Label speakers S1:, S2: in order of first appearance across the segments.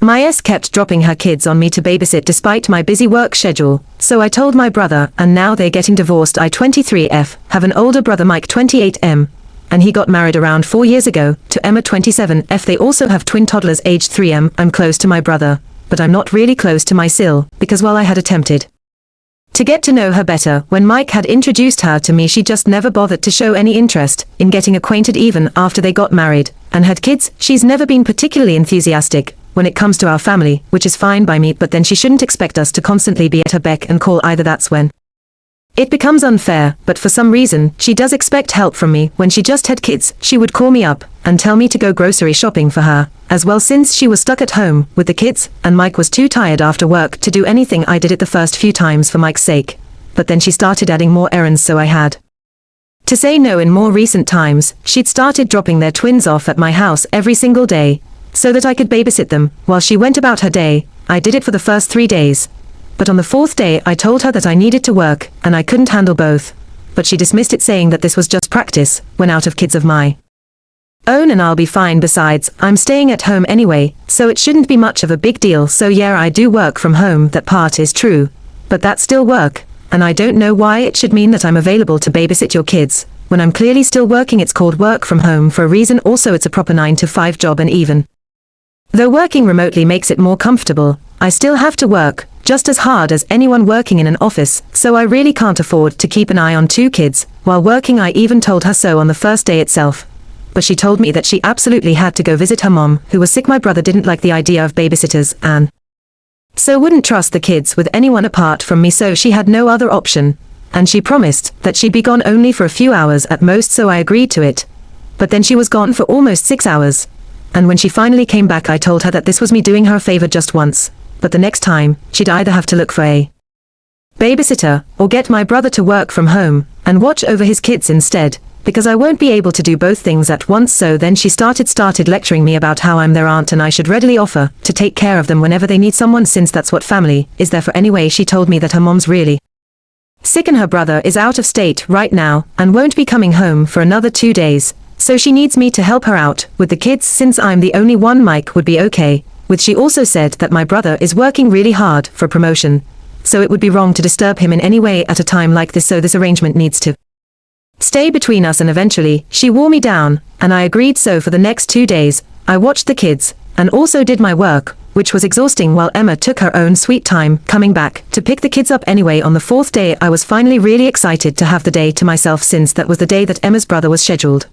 S1: My ex kept dropping her kids on me to babysit despite my busy work schedule, so I told my brother, and now they're getting divorced. I 23F, have an older brother Mike 28M, and he got married around 4 years ago, to Emma 27F. They also have twin toddlers aged 3M. I'm close to my brother, but I'm not really close to my SIL, because while I had attempted to get to know her better, when Mike had introduced her to me, she just never bothered to show any interest in getting acquainted even after they got married and had kids. She's never been particularly enthusiastic when it comes to our family, which is fine by me, but then she shouldn't expect us to constantly be at her beck and call either. That's when it becomes unfair, but for some reason, she does expect help from me. When she just had kids, she would call me up and tell me to go grocery shopping for her, as well, since she was stuck at home with the kids, and Mike was too tired after work to do anything. I did it the first few times for Mike's sake, but then she started adding more errands, so I had to say no. In more recent times, she'd started dropping their twins off at my house every single day, so that I could babysit them, while she went about her day. I did it for the first 3 days. But on the 4th day I told her that I needed to work, and I couldn't handle both. But she dismissed it, saying that this was just practice, when out of kids of my own and I'll be fine. Besides, I'm staying at home anyway, so it shouldn't be much of a big deal. So yeah, I do work from home, that part is true. But that's still work, and I don't know why it should mean that I'm available to babysit your kids, when I'm clearly still working. It's called work from home for a reason. Also, it's a proper 9-to-5 job, and even though working remotely makes it more comfortable, I still have to work just as hard as anyone working in an office, so I really can't afford to keep an eye on 2 kids while working. I even told her so on the first day itself, but she told me that she absolutely had to go visit her mom, who was sick. My brother didn't like the idea of babysitters, and so wouldn't trust the kids with anyone apart from me, so she had no other option, and she promised that she'd be gone only for a few hours at most, so I agreed to it. But then she was gone for almost 6 hours. And when she finally came back, I told her that this was me doing her a favor just once, but the next time, she'd either have to look for a babysitter, or get my brother to work from home and watch over his kids instead, because I won't be able to do both things at once. So then she started lecturing me about how I'm their aunt and I should readily offer to take care of them whenever they need someone, since that's what family is there for anyway. She told me that her mom's really sick and her brother is out of state right now and won't be coming home for another 2 days. So she needs me to help her out with the kids, since I'm the only one Mike would be okay with. She also said that my brother is working really hard for promotion, so it would be wrong to disturb him in any way at a time like this, so this arrangement needs to stay between us. And eventually, she wore me down, and I agreed. So for the next 2 days, I watched the kids, and also did my work, which was exhausting, while Emma took her own sweet time coming back to pick the kids up. Anyway, on the 4th day, I was finally really excited to have the day to myself, since that was the day that Emma's brother was scheduled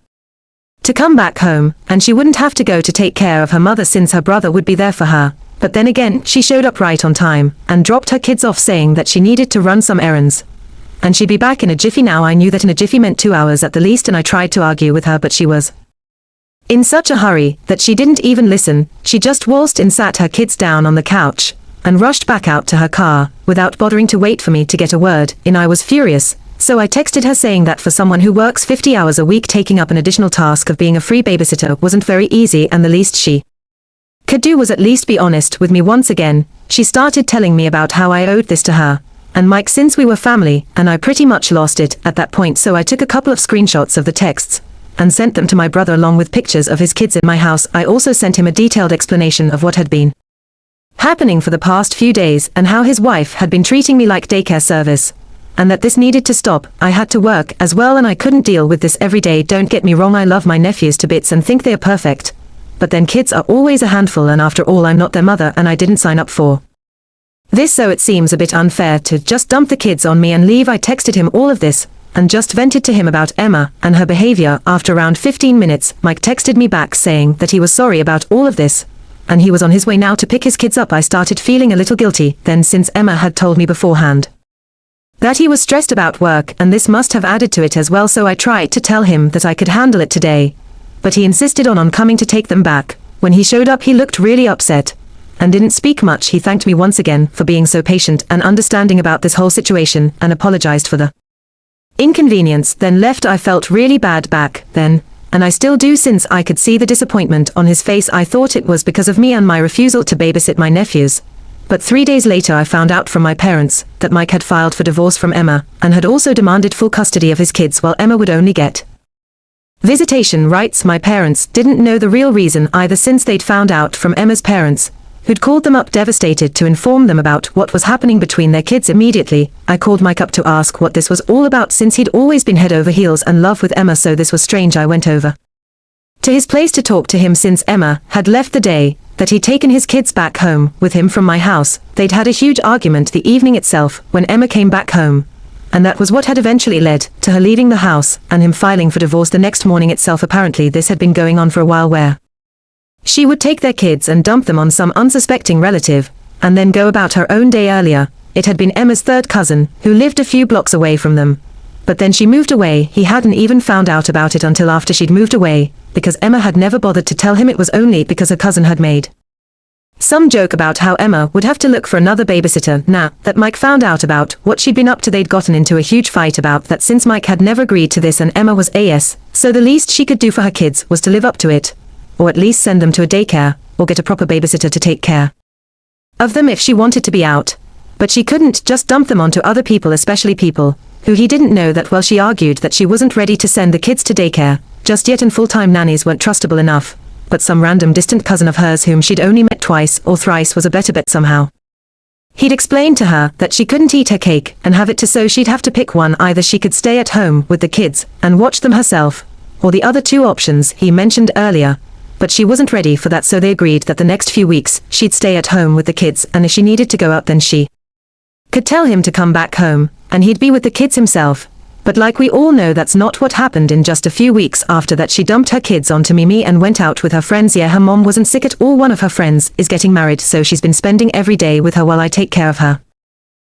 S1: to come back home, and she wouldn't have to go to take care of her mother, since her brother would be there for her. But then again, she showed up right on time, and dropped her kids off, saying that she needed to run some errands, and she'd be back in a jiffy. Now I knew that in a jiffy meant 2 hours at the least, and I tried to argue with her, but she was in such a hurry that she didn't even listen. She just waltzed in, sat her kids down on the couch, and rushed back out to her car, without bothering to wait for me to get a word in. I was furious. So I texted her saying that for someone who works 50 hours a week, taking up an additional task of being a free babysitter wasn't very easy, and the least she could do was at least be honest with me. Once again, she started telling me about how I owed this to her and Mike, since we were family, and I pretty much lost it at that point. So I took a couple of screenshots of the texts and sent them to my brother along with pictures of his kids in my house. I also sent him a detailed explanation of what had been happening for the past few days, and how his wife had been treating me like daycare service, and that this needed to stop. I had to work as well, and I couldn't deal with this every day. Don't get me wrong, I love my nephews to bits and think they are perfect, but then kids are always a handful, and after all, I'm not their mother, and I didn't sign up for this, so it seems a bit unfair to just dump the kids on me and leave. I texted him all of this, and just vented to him about Emma and her behavior. After around 15 minutes, Mike texted me back saying that he was sorry about all of this, and he was on his way now to pick his kids up. I started feeling a little guilty then, since Emma had told me beforehand that he was stressed about work, and this must have added to it as well. So I tried to tell him that I could handle it today, but he insisted on coming to take them back. When he showed up, he looked really upset and didn't speak much. He thanked me once again for being so patient and understanding about this whole situation, and apologized for the inconvenience, then left. I felt really bad back then, and I still do, since I could see the disappointment on his face. I thought it was because of me and my refusal to babysit my nephews. But 3 days later, I found out from my parents that Mike had filed for divorce from Emma, and had also demanded full custody of his kids, while Emma would only get visitation rights. My parents didn't know the real reason either, since they'd found out from Emma's parents who'd called them up devastated to inform them about what was happening between their kids. Immediately, I called Mike up to ask what this was all about, since he'd always been head over heels in love with Emma, so this was strange. I went over to his place to talk to him since Emma had left the day that he'd taken his kids back home with him from my house. They'd had a huge argument the evening itself when Emma came back home, and that was what had eventually led to her leaving the house and him filing for divorce the next morning itself. Apparently this had been going on for a while, where she would take their kids and dump them on some unsuspecting relative, and then go about her own day. Earlier, it had been Emma's third cousin, who lived a few blocks away from them. But then she moved away. He hadn't even found out about it until after she'd moved away, because Emma had never bothered to tell him. It was only because her cousin had made some joke about how Emma would have to look for another babysitter now that Mike found out about what she'd been up to. They'd gotten into a huge fight about that, since Mike had never agreed to this and Emma was AS, so the least she could do for her kids was to live up to it, or at least send them to a daycare, or get a proper babysitter to take care of them if she wanted to be out. But she couldn't just dump them onto other people, especially people who he didn't know that well. She argued that she wasn't ready to send the kids to daycare just yet, and full-time nannies weren't trustable enough, but some random distant cousin of hers whom she'd only met twice or thrice was a better bet somehow. He'd explained to her that she couldn't eat her cake and have it too, so she'd have to pick one. Either she could stay at home with the kids and watch them herself, or the other two options he mentioned earlier. But she wasn't ready for that, so they agreed that the next few weeks she'd stay at home with the kids, and if she needed to go out then she could tell him to come back home, and he'd be with the kids himself. But like we all know, that's not what happened. In just a few weeks after that, she dumped her kids onto Mimi and went out with her friends. Yeah, her mom wasn't sick at all. One of her friends is getting married, so she's been spending every day with her while I take care of her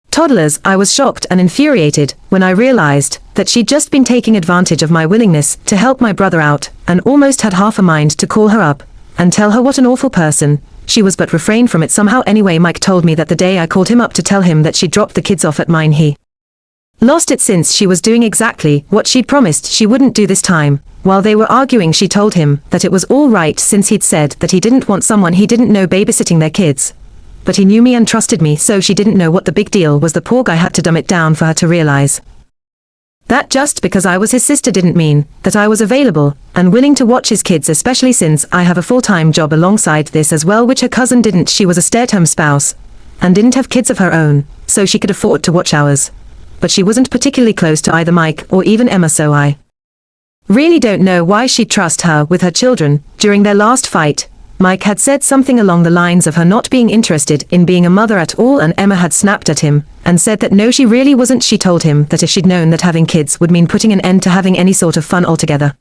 S1: toddlers. I was shocked and infuriated when I realized that she'd just been taking advantage of my willingness to help my brother out, and almost had half a mind to call her up and tell her what an awful person she was, but refrained from it somehow. Anyway, Mike told me that the day I called him up to tell him that she dropped the kids off at mine, he lost it, since she was doing exactly what she'd promised she wouldn't do this time. While they were arguing, she told him that it was all right, since he'd said that he didn't want someone he didn't know babysitting their kids. But he knew me and trusted me, so she didn't know what the big deal was. The poor guy had to dumb it down for her to realize that just because I was his sister didn't mean that I was available and willing to watch his kids, especially since I have a full-time job alongside this as well, which her cousin didn't. She was a stay-at-home spouse and didn't have kids of her own, so she could afford to watch ours. But she wasn't particularly close to either Mike or even Emma, so I really don't know why she'd trust her with her children. During their last fight, Mike had said something along the lines of her not being interested in being a mother at all, and Emma had snapped at him and said that no, she really wasn't. She told him that if she'd known that having kids would mean putting an end to having any sort of fun altogether,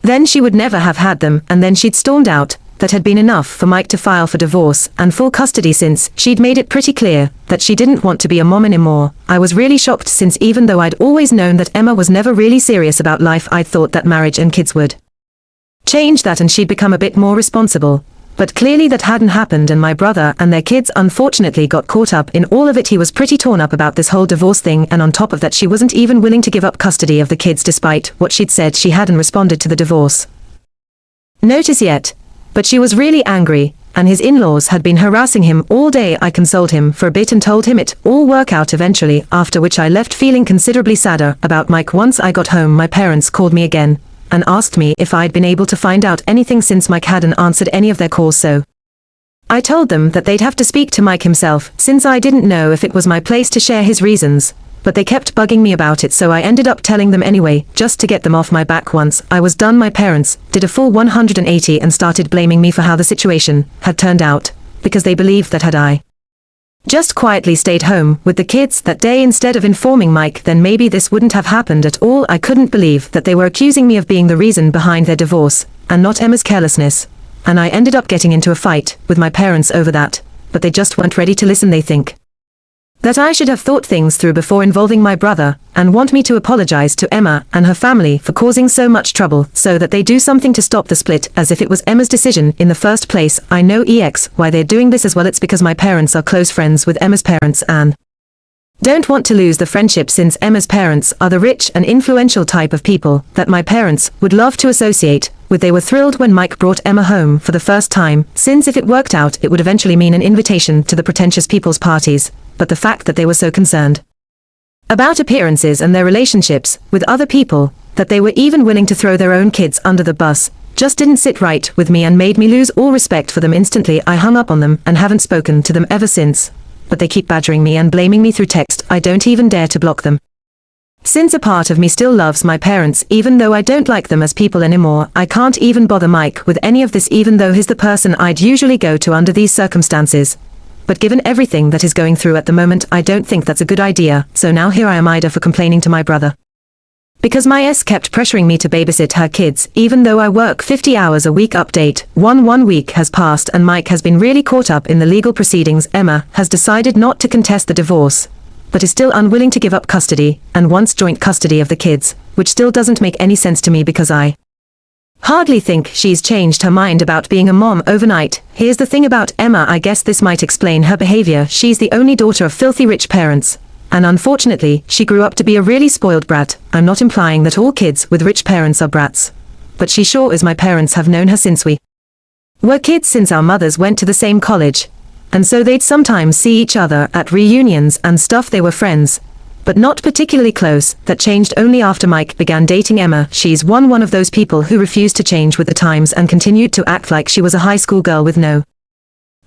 S1: then she would never have had them, and then she'd stormed out. That had been enough for Mike to file for divorce and full custody, since she'd made it pretty clear that she didn't want to be a mom anymore. I was really shocked, since even though I'd always known that Emma was never really serious about life, I'd thought that marriage and kids would change that and she'd become a bit more responsible. But clearly that hadn't happened, and my brother and their kids unfortunately got caught up in all of it. He was pretty torn up about this whole divorce thing, and on top of that she wasn't even willing to give up custody of the kids despite what she'd said she hadn't responded to the divorce notice yet. But she was really angry, and his in-laws had been harassing him all day. I consoled him for a bit and told him it all work out eventually, after which I left feeling considerably sadder about Mike. Once I got home, my parents called me again and asked me if I'd been able to find out anything, since Mike hadn't answered any of their calls, so I told them that they'd have to speak to Mike himself, since I didn't know if it was my place to share his reasons. But they kept bugging me about it, so I ended up telling them anyway, just to get them off my back. Once I was done, my parents did a full 180 and started blaming me for how the situation had turned out, because they believed that had I just quietly stayed home with the kids that day instead of informing Mike, then maybe this wouldn't have happened at all. I couldn't believe that they were accusing me of being the reason behind their divorce, and not Emma's carelessness, and I ended up getting into a fight with my parents over that, but they just weren't ready to listen. They think that I should have thought things through before involving my brother, and want me to apologize to Emma and her family for causing so much trouble, so that they do something to stop the split, as if it was Emma's decision in the first place. I know why they're doing this as well. It's because my parents are close friends with Emma's parents and don't want to lose the friendship, since Emma's parents are the rich and influential type of people that my parents would love to associate with. They were thrilled when Mike brought Emma home for the first time, since if it worked out it would eventually mean an invitation to the pretentious people's parties. But the fact that they were so concerned about appearances and their relationships with other people, that they were even willing to throw their own kids under the bus, just didn't sit right with me and made me lose all respect for them instantly. I hung up on them and haven't spoken to them ever since. But they keep badgering me and blaming me through text. I don't even dare to block them. Since a part of me still loves my parents even though I don't like them as people anymore, I can't even bother Mike with any of this even though he's the person I'd usually go to under these circumstances. But given everything that he's going through at the moment, I don't think that's a good idea, so now here I am Ida for complaining to my brother. Because my S kept pressuring me to babysit her kids, even though I work 50 hours a week. Update, 1 week has passed and Mike has been really caught up in the legal proceedings. Emma has decided not to contest the divorce, but is still unwilling to give up custody, and wants joint custody of the kids, which still doesn't make any sense to me because I hardly think she's changed her mind about being a mom overnight. Here's the thing about Emma, I guess this might explain her behavior. She's the only daughter of filthy rich parents, and unfortunately, she grew up to be a really spoiled brat. I'm not implying that all kids with rich parents are brats, but she sure is. My parents have known her since we were kids, since our mothers went to the same college, and so they'd sometimes see each other at reunions and stuff. They were friends, but not particularly close. That changed only after Mike began dating Emma. She's one of those people who refused to change with the times and continued to act like she was a high school girl with no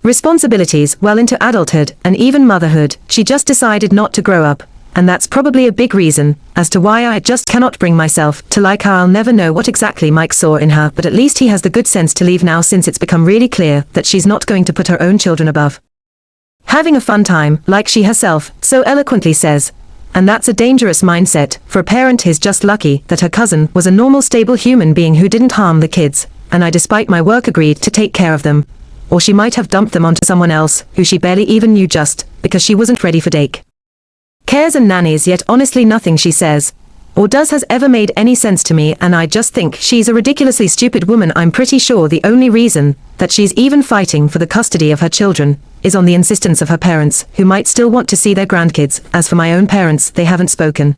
S1: responsibilities well into adulthood and even motherhood. She just decided not to grow up, and that's probably a big reason as to why I just cannot bring myself to like her. I'll never know what exactly Mike saw in her, but at least he has the good sense to leave now, since it's become really clear that she's not going to put her own children above having a fun time, like she herself so eloquently says. And that's a dangerous mindset for a parent. He's just lucky that her cousin was a normal, stable human being who didn't harm the kids, and I, despite my work, agreed to take care of them. Or she might have dumped them onto someone else who she barely even knew, just because she wasn't ready for daycares and nannies. Yet honestly, nothing she says or does has ever made any sense to me, and I just think she's a ridiculously stupid woman. I'm pretty sure the only reason that she's even fighting for the custody of her children is on the insistence of her parents, who might still want to see their grandkids. As for my own parents, they haven't spoken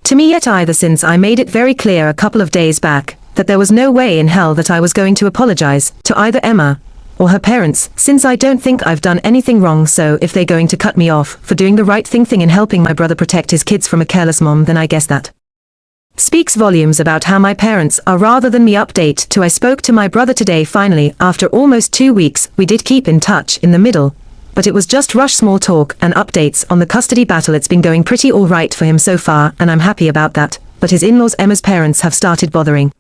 S1: to me yet either, since I made it very clear a couple of days back that there was no way in hell that I was going to apologize to either Emma or her parents, since I don't think I've done anything wrong. So if they're going to cut me off for doing the right thing in helping my brother protect his kids from a careless mom, then I guess that speaks volumes about how my parents are rather than me. Update 2, I spoke to my brother today finally. After almost 2 weeks, we did keep in touch in the middle, but it was just rush small talk and updates on the custody battle. It's been going pretty all right for him so far, and I'm happy about that, but his in-laws, Emma's parents, have started bothering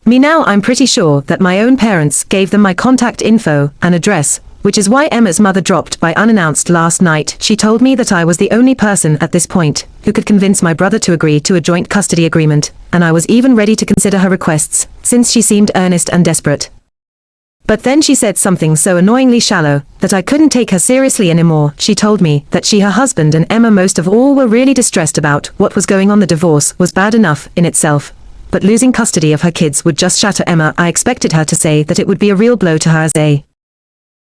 S1: me now. I'm pretty sure that my own parents gave them my contact info and address, which is why Emma's mother dropped by unannounced last night. She told me that I was the only person at this point who could convince my brother to agree to a joint custody agreement, and I was even ready to consider her requests, since she seemed earnest and desperate. But then she said something so annoyingly shallow that I couldn't take her seriously anymore. She told me that she, her husband, and Emma most of all were really distressed about what was going on. The divorce was bad enough in itself, but losing custody of her kids would just shatter Emma. I expected her to say that it would be a real blow to her as a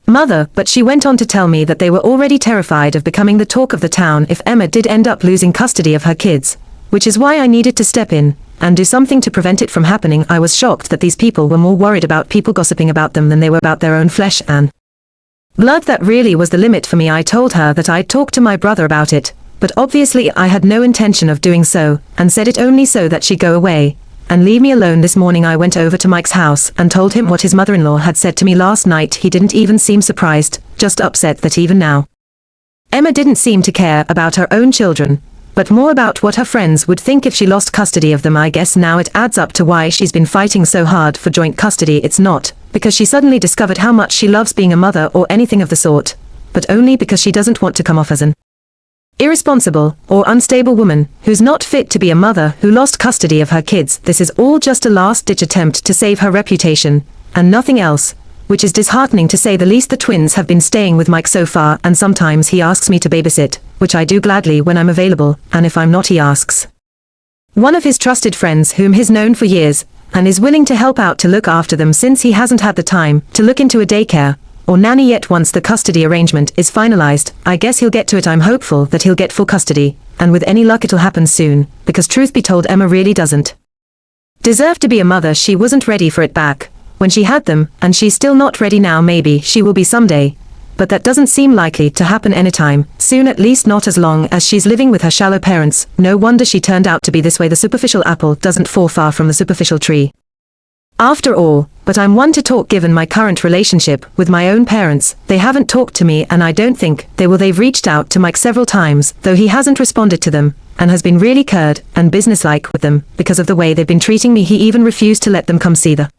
S1: mother, but she went on to tell me that they were already terrified of becoming the talk of the town if Emma did end up losing custody of her kids, which is why I needed to step in and do something to prevent it from happening. I was shocked that these people were more worried about people gossiping about them than they were about their own flesh and blood. That really was the limit for me. I told her that I'd talk to my brother about it, but obviously I had no intention of doing so, and said it only so that she'd go away and leave me alone. This morning I went over to Mike's house and told him what his mother-in-law had said to me last night. He didn't even seem surprised, just upset that even now Emma didn't seem to care about her own children, but more about what her friends would think if she lost custody of them. I guess now it adds up to why she's been fighting so hard for joint custody. It's not because she suddenly discovered how much she loves being a mother or anything of the sort, but only because she doesn't want to come off as an irresponsible or unstable woman who's not fit to be a mother who lost custody of her kids. This is all just a last-ditch attempt to save her reputation, and nothing else, which is disheartening to say the least. The twins have been staying with Mike so far, and sometimes he asks me to babysit, which I do gladly when I'm available, and if I'm not, he asks one of his trusted friends whom he's known for years, and is willing to help out to look after them, since he hasn't had the time to look into a daycare or nanny yet. Once the custody arrangement is finalized, I guess he'll get to it. I'm hopeful that he'll get full custody, and with any luck it'll happen soon, because truth be told, Emma really doesn't deserve to be a mother. She wasn't ready for it back when she had them, and she's still not ready now. Maybe she will be someday, but that doesn't seem likely to happen anytime soon, at least not as long as she's living with her shallow parents. No wonder she turned out to be this way. The superficial apple doesn't fall far from the superficial tree. After all, but I'm one to talk given my current relationship with my own parents. They haven't talked to me and I don't think they will. They've reached out to Mike several times, though he hasn't responded to them, and has been really curt and businesslike with them because of the way they've been treating me. He even refused to let them come see the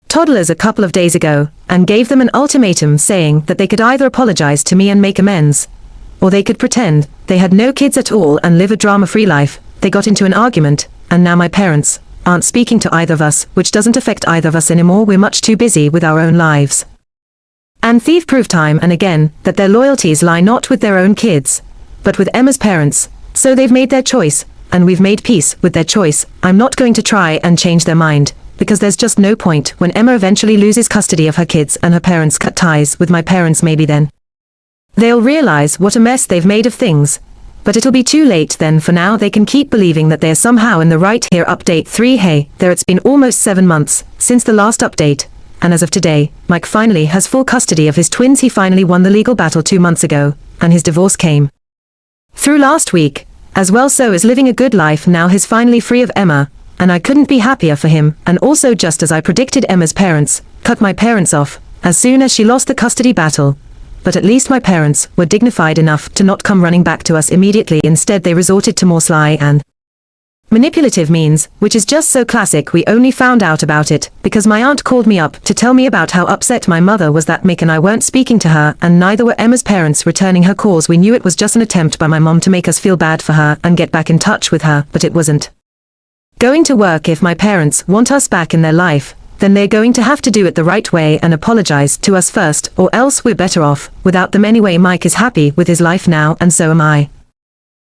S1: toddlers a couple of days ago, and gave them an ultimatum saying that they could either apologize to me and make amends, or they could pretend they had no kids at all and live a drama-free life. They got into an argument, and now my parents aren't speaking to either of us, which doesn't affect either of us anymore. We're much too busy with our own lives. And Thief proved time and again that their loyalties lie not with their own kids, but with Emma's parents. So they've made their choice, and we've made peace with their choice. I'm not going to try and change their mind, because there's just no point. When Emma eventually loses custody of her kids and her parents cut ties with my parents, maybe then they'll realize what a mess they've made of things. But it'll be too late then. For now they can keep believing that they're somehow in the right. Here, update 3. Hey there, it's been almost 7 months since the last update, and as of today, Mike finally has full custody of his twins. He finally won the legal battle 2 months ago, and his divorce came through last week as well. So is living a good life now. He's finally free of Emma, and I couldn't be happier for him. And also, just as I predicted, Emma's parents cut my parents off as soon as she lost the custody battle. But at least my parents were dignified enough to not come running back to us immediately. Instead they resorted to more sly and manipulative means, which is just so classic. We only found out about it because my aunt called me up to tell me about how upset my mother was that Mick and I weren't speaking to her, and neither were Emma's parents returning her calls. We knew it was just an attempt by my mom to make us feel bad for her and get back in touch with her, but it wasn't going to work. If my parents want us back in their life, then they're going to have to do it the right way and apologize to us first, or else we're better off without them anyway. Mike is happy with his life now, and so am I.